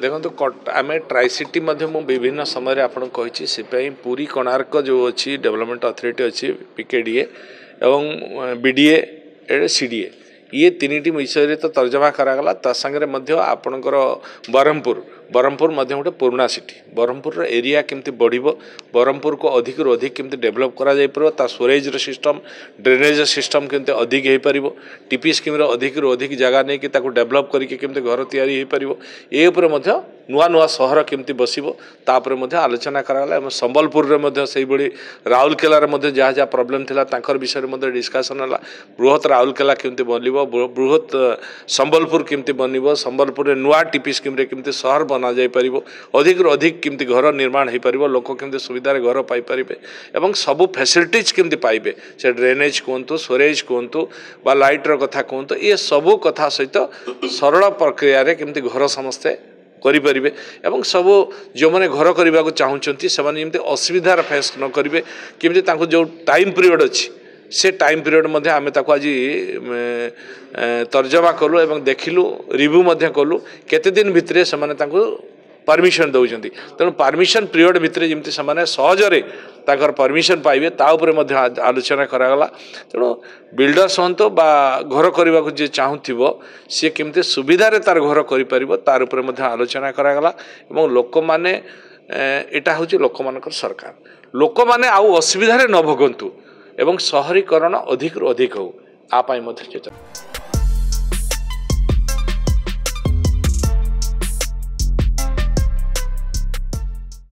देखो आम ट्राइसिटी विभिन्न समय आपन कही पूरी कोणार्क जो अच्छी डेवलपमेंट अथॉरिटी अच्छी पीकेडीए एवं बीडीए सीडीए ये तीन विषय तो तर्जमा करागला संगे आपणकर ब्रह्मपुर गोटे पुराना सिटी ब्रह्मपुर एरिया केमती बढ़िबो ब्रह्मपुर को अधिक रु अधिक केमती डेवलप करा जाय परबो ता स्टोरेज सिस्टम ड्रेनेज सिस्टम केमती अधिक हो पारिबो टीपी स्कीम अधिक रु अधिक जगह नहीं कि ताको डेवलप करके केमती घर तैयारी हो पारिबो ए ऊपर मध्य नुआ नुआ सहर केमती बसिबो तापर मध्य आलोचना करागला एवं संबलपुर रे मध्य सेही बडी राउरकेला रे मध्य जहाँ जहाँ प्रॉब्लम थिला तांकर विषय रे मध्य डिस्कशन होला बृहत राउरकेला केमती बनिबो बृहत संबलपुर केमती बनिबो संबलपुर रे नुआ टीपी स्कीम रे केमती शहर बना जाय परिबो अधिक रु अधिक केमती घर निर्माण हो पारिबो लोक केमती सुविधा घर पाई परिबे एवं सबु फैसिलिटीज केमती पाइबे से ड्रेनेज कहतु स्टोरेज कहतु बा लाइट रो कथा कहतु ये सबु कथा सहित सरल प्रक्रिया रे केमती घर समस्ते करें एवं सब जो मैंने घर करने को चाहूँगी से असुविधार फेस न करेंगे केमती जो टाइम पीरियड अच्छी से टाइम पीरियड मध्य आम आज तर्जमा कलु एवं देखिलु रिव्यू कलु केते दिन भितर से परमिशन दौरान तेणु परमिशन पीरियड भितर जमी से सहजरे ताकर परमिशन पाइबे ताऊपर आलोचना करागला तेणु बिल्डर्स हूँ बा घर करने को जी चाहूब सी केमती सुविधार तार घर कर तार उपर आलोचना करागला एवं लोक मैंने यहाँ हूँ लोक मानकर सरकार लोक मैंने आउ असुविधार न भोगंतु एवं शहरीकरण अधिक रु अधिक हो आ चेतन।